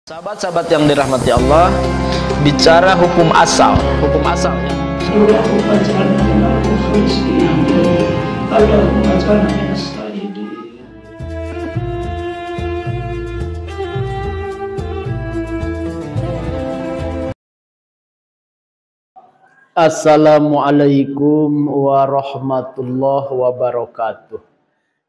Sahabat-sahabat yang dirahmati Allah, bicara hukum asal ya. Assalamualaikum warahmatullahi wabarakatuh.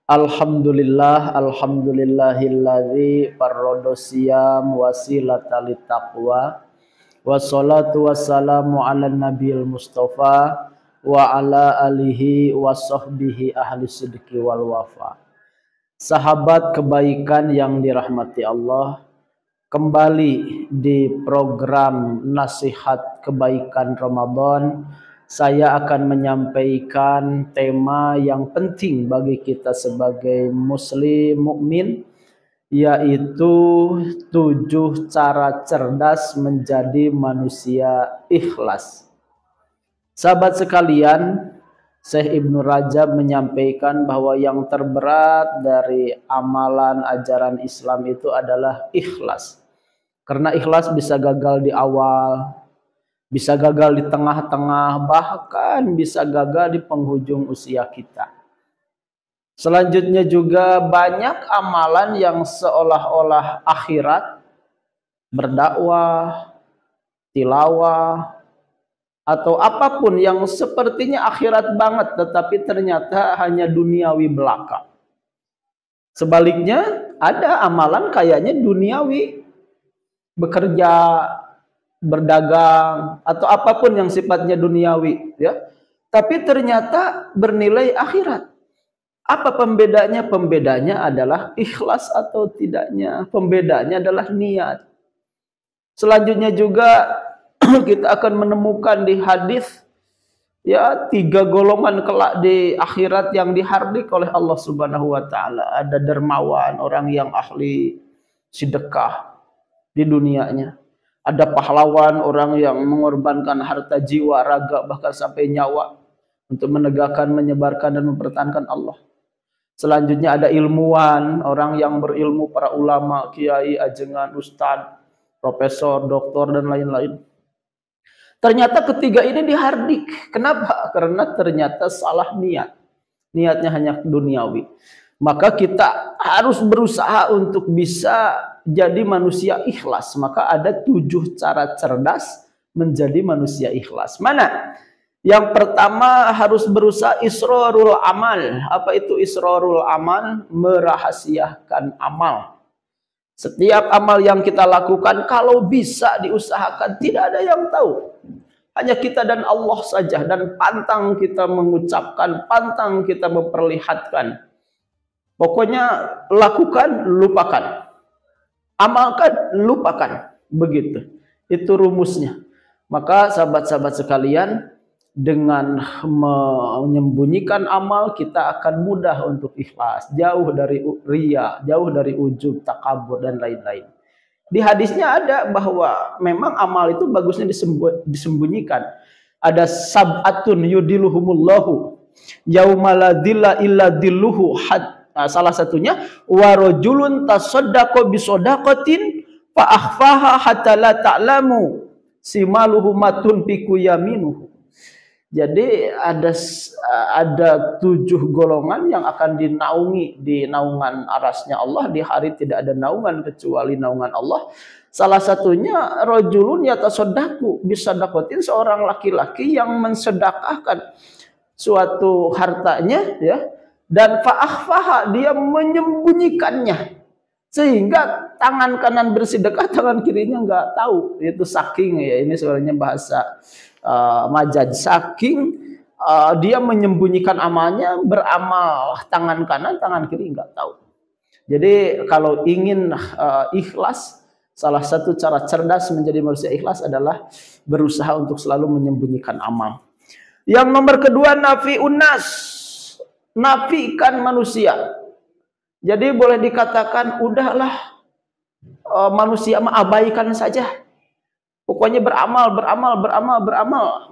Alhamdulillahilladzi farrada siyam wasilatal taqwa wassalatu wassalamu ala nabiyil mustafa wa ala alihi wasahbihi ahli sidqi wal wafa. Sahabat kebaikan yang dirahmati Allah, kembali di program Nasihat Kebaikan Ramadan, saya akan menyampaikan tema yang penting bagi kita sebagai muslim mukmin, yaitu 7 cara cerdas menjadi manusia ikhlas. Sahabat sekalian, Syekh Ibnu Rajab menyampaikan bahwa yang terberat dari amalan ajaran Islam itu adalah ikhlas. Karena ikhlas bisa gagal di awal, bisa gagal di tengah-tengah, bahkan bisa gagal di penghujung usia kita. Selanjutnya juga banyak amalan yang seolah-olah akhirat, berdakwah, tilawah, atau apapun yang sepertinya akhirat banget, tetapi ternyata hanya duniawi belaka. Sebaliknya, ada amalan kayaknya duniawi, bekerja, berdagang, atau apapun yang sifatnya duniawi, ya. Tapi ternyata bernilai akhirat. Apa pembedanya? Pembedanya adalah ikhlas atau tidaknya. Pembedanya adalah niat. Selanjutnya juga kita akan menemukan di hadis, ya, 3 golongan kelak di akhirat yang dihardik oleh Allah Subhanahu wa taala. Ada dermawan, orang yang ahli sedekah di dunianya. Ada pahlawan, orang yang mengorbankan harta, jiwa, raga, bahkan sampai nyawa untuk menegakkan, menyebarkan, dan mempertahankan Allah. Selanjutnya ada ilmuwan, orang yang berilmu, para ulama, kiai, ajengan, ustadz, profesor, doktor, dan lain-lain. Ternyata ketiga ini dihardik. Kenapa? Karena ternyata salah niat. Niatnya hanya duniawi. Maka kita harus berusaha untuk bisa jadi manusia ikhlas. Maka ada 7 cara cerdas menjadi manusia ikhlas. Mana? Yang pertama harus berusaha israrul amal. Apa itu israrul amal? Merahasiakan amal. Setiap amal yang kita lakukan, kalau bisa diusahakan, tidak ada yang tahu. Hanya kita dan Allah saja. Dan pantang kita mengucapkan, pantang kita memperlihatkan. Pokoknya lakukan, lupakan. Amalkan, lupakan. Begitu. Itu rumusnya. Maka sahabat-sahabat sekalian, dengan menyembunyikan amal, kita akan mudah untuk ikhlas. Jauh dari riya, jauh dari ujub, takabur, dan lain-lain. Di hadisnya ada bahwa memang amal itu bagusnya disembunyikan. Ada sab'atun yudiluhumullahu yaumaladilla illa dilluhu had. Nah, salah satunya warajulun tasaddaqa bisodaqatin fa akhfaha hatta la ta'lamu simaluhu matun piku yaminuhu. Jadi ada 7 golongan yang akan dinaungi di naungan arasnya Allah. Di hari tidak ada naungan kecuali naungan Allah. Salah satunya rajulun yatasaddaqu bisadaqatin, seorang laki-laki yang mensedekahkan suatu hartanya, ya. Dan fa'akhfaha, dia menyembunyikannya, sehingga tangan kanan bersedekah, tangan kirinya nggak tahu. Itu saking, ya, ini sebenarnya bahasa majaz. Saking dia menyembunyikan amalnya, beramal tangan kanan, tangan kiri nggak tahu. Jadi kalau ingin ikhlas, salah satu cara cerdas menjadi manusia ikhlas adalah berusaha untuk selalu menyembunyikan amal. Yang nomor kedua, nafi'un nas, nafikan manusia. Jadi boleh dikatakan, udahlah, manusia abaikan saja. Pokoknya beramal,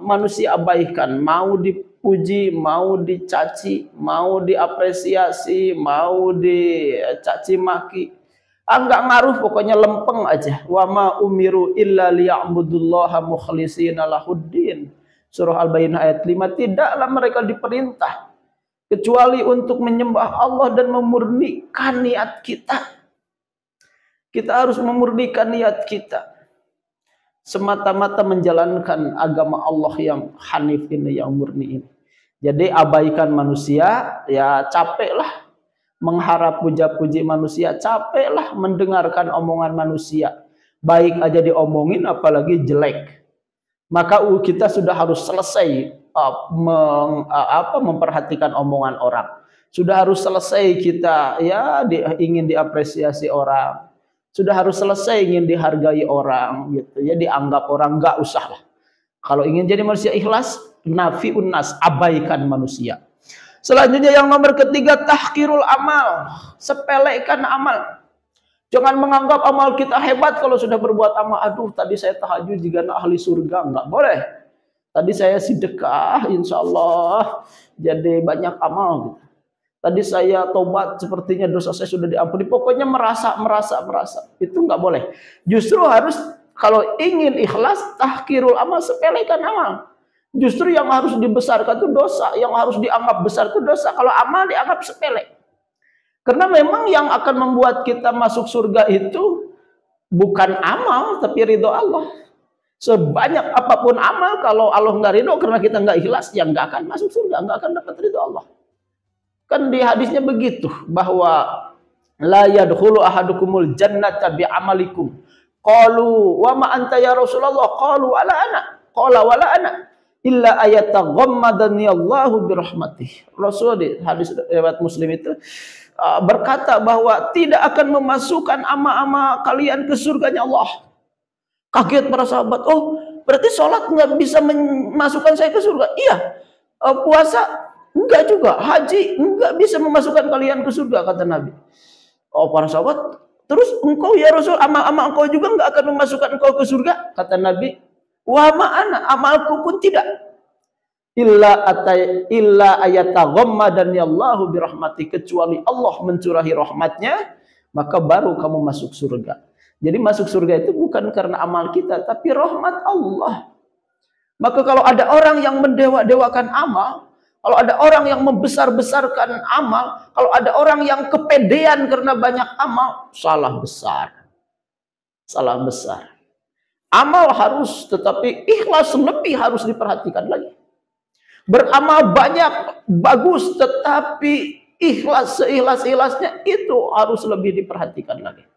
manusia abaikan. Mau dipuji, mau dicaci, mau diapresiasi, mau dicaci maki, Enggak ngaruh, pokoknya lempeng aja. Wa ma umiru illa liya'budullaha mukhlishina lahuddin. Surah Al-Baqarah ayat 5, tidaklah mereka diperintah kecuali untuk menyembah Allah dan memurnikan niat kita. Kita harus memurnikan niat kita. Semata-mata menjalankan agama Allah yang hanif ini, yang murni ini. Jadi abaikan manusia, ya capeklah mengharap puja-puji manusia, capeklah mendengarkan omongan manusia. Baik aja diomongin, apalagi jelek. Maka kita sudah harus selesai memperhatikan omongan orang. Sudah harus selesai kita ingin diapresiasi orang. Sudah harus selesai ingin dihargai orang, gitu ya, dianggap orang, nggak usah lah. Kalau ingin jadi manusia ikhlas, nafi'un nas, abaikan manusia. Selanjutnya yang nomor ketiga, tahqirul amal, sepelekan amal. Jangan menganggap amal kita hebat kalau sudah berbuat amal. Aduh, tadi saya tahajud juga ahli surga, nggak boleh. Tadi saya sedekah, insya Allah jadi banyak amal. Tadi saya tobat, sepertinya dosa saya sudah diampuni. Pokoknya merasa. Itu nggak boleh. Justru harus, kalau ingin ikhlas, tahqirul amal, sepelekan amal. Justru yang harus dibesarkan itu dosa, yang harus dianggap besar itu dosa. Kalau amal dianggap sepele. Karena memang yang akan membuat kita masuk surga itu bukan amal, tapi ridho Allah. Sebanyak apapun amal, kalau Allah nggak ridho karena kita nggak ikhlas, ya nggak akan masuk surga, nggak akan dapat ridho Allah. Kan di hadisnya begitu, bahwa la yadkhulu ahadukumul jannata bi amalikum. Qalu wa ma anta ya Rasulullah? Qalu wala ana. Qala wala ana illa ayataghammadani Allahu birahmatih. Rasul di hadis riwayat Muslim itu berkata bahwa tidak akan memasukkan ama-ama kalian ke surganya Allah. Kaget para sahabat. Oh, berarti sholat nggak bisa memasukkan saya ke surga? Iya. Puasa enggak juga. Haji enggak bisa memasukkan kalian ke surga, kata Nabi. Oh, para sahabat, terus engkau ya Rasul, amal-amal engkau juga enggak akan memasukkan engkau ke surga? Kata Nabi, wa ma'ana, amalku pun tidak. Illa ayataghammadani Allahu birahmati, kecuali Allah mencurahi rahmatnya, maka baru kamu masuk surga. Jadi masuk surga itu bukan karena amal kita, tapi rahmat Allah. Maka kalau ada orang yang mendewa-dewakan amal, kalau ada orang yang membesar-besarkan amal, kalau ada orang yang kepedean karena banyak amal, salah besar. Salah besar. Amal harus, tetapi ikhlas lebih harus diperhatikan lagi. Beramal banyak, bagus, tetapi ikhlas, seikhlas-ikhlasnya itu harus lebih diperhatikan lagi.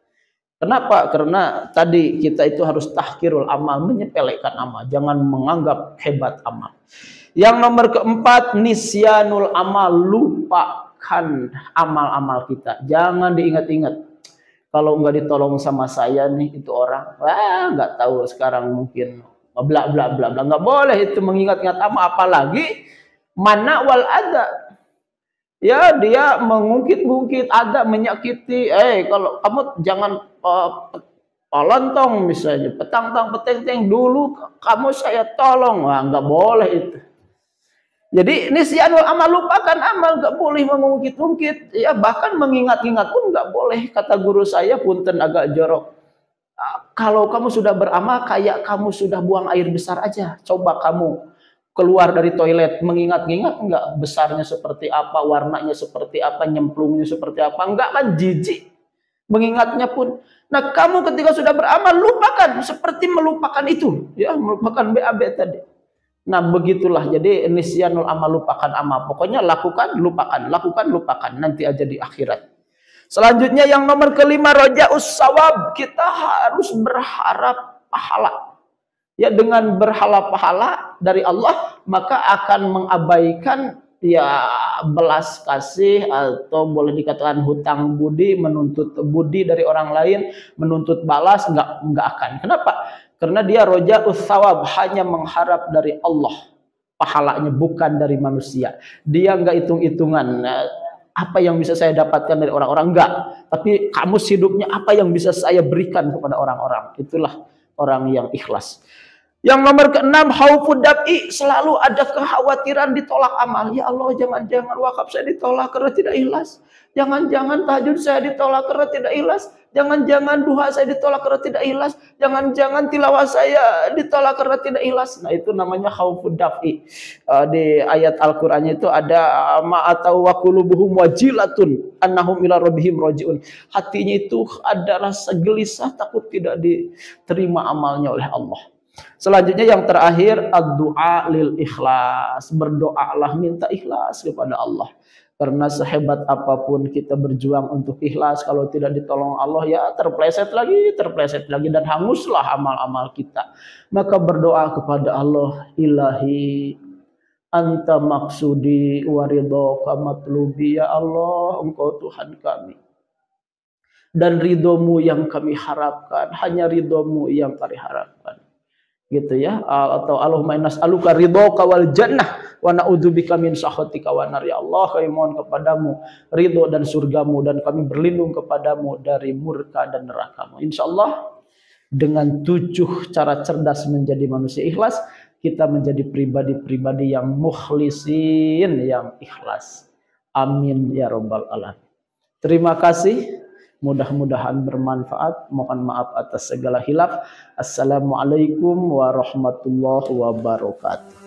Kenapa? Karena tadi kita itu harus tahqirul amal, menyepelekan amal. Jangan menganggap hebat amal. Yang nomor keempat, nisyanul amal, lupakan amal-amal kita. Jangan diingat-ingat. Kalau nggak ditolong sama saya nih, itu orang, nggak tahu sekarang mungkin bla bla bla bla. Nggak boleh itu mengingat-ingat amal, apalagi mana wal ada. Ya, dia mengungkit-ungkit, ada menyakiti. Kalau kamu jangan lontong misalnya, petang-tang peteng-teng, dulu kamu saya tolong. Wah, nggak boleh itu. Jadi nisyanul amal, lupakan amal, nggak boleh mengungkit-ungkit. Ya, bahkan mengingat-ingat pun nggak boleh. Kata guru saya, punten agak jorok. Kalau kamu sudah beramal, kayak kamu sudah buang air besar aja. Coba kamu keluar dari toilet, mengingat-ingat enggak besarnya seperti apa, warnanya seperti apa, nyemplungnya seperti apa, enggak kan, jijik mengingatnya pun. Nah, kamu ketika sudah beramal, lupakan, seperti melupakan itu, ya, melupakan BAB tadi. Nah, begitulah, jadi nisyanul amal, lupakan amal, pokoknya lakukan, lupakan, nanti aja di akhirat. Selanjutnya yang nomor kelima, roja'us sawab, kita harus berharap pahala. Ya, dengan berhala pahala dari Allah, maka akan mengabaikan ya belas kasih, atau boleh dikatakan hutang budi, menuntut budi dari orang lain, menuntut balas, enggak akan. Kenapa? Karena dia roja'us sawab, hanya mengharap dari Allah pahalanya, bukan dari manusia. Dia enggak hitung-hitungan apa yang bisa saya dapatkan dari orang-orang, enggak. Tapi kamus hidupnya apa yang bisa saya berikan kepada orang-orang. Itulah orang yang ikhlas. Yang nomor keenam, khaufud daf'i, selalu ada kekhawatiran ditolak amal. Ya Allah, jangan-jangan wakaf saya ditolak karena tidak ikhlas. Jangan-jangan tahajud saya ditolak karena tidak ikhlas. Jangan-jangan duha saya ditolak karena tidak ikhlas. Jangan-jangan tilawah saya ditolak karena tidak ikhlas. Nah, itu namanya khaufud daf'i. Di ayat Al-Qur'annya itu ada ma'atau wa qulubuhum wajilatun annahum ila rabbihim rajiun. Hatinya itu ada rasa gelisah, takut tidak diterima amalnya oleh Allah. Selanjutnya yang terakhir, ad-du'a lil ikhlas. Berdoalah, minta ikhlas kepada Allah. Karena sehebat apapun kita berjuang untuk ikhlas, kalau tidak ditolong Allah, ya terpleset lagi, dan hanguslah amal-amal kita. Maka berdoa kepada Allah, Ilahi, Anta maksudi waridhoka matlubi, ya Allah, Engkau Tuhan kami. Dan ridhomu yang kami harapkan, hanya ridhomu yang kami harapkan. Gitu ya, atau Allahumma nas'aluka ridhoka wal jannah wa na'udzubika min sakhatika wan nar. Ya Allah, kami mohon kepadamu ridho dan surgamu, dan kami berlindung kepadamu dari murka dan nerakamu. Insyaallah dengan 7 cara cerdas menjadi manusia ikhlas, kita menjadi pribadi-pribadi yang mukhlisin, yang ikhlas. Amin ya rabbal alamin. Terima kasih. Mudah-mudahan bermanfaat. Mohon maaf atas segala hilaf. Assalamualaikum warahmatullahi wabarakatuh.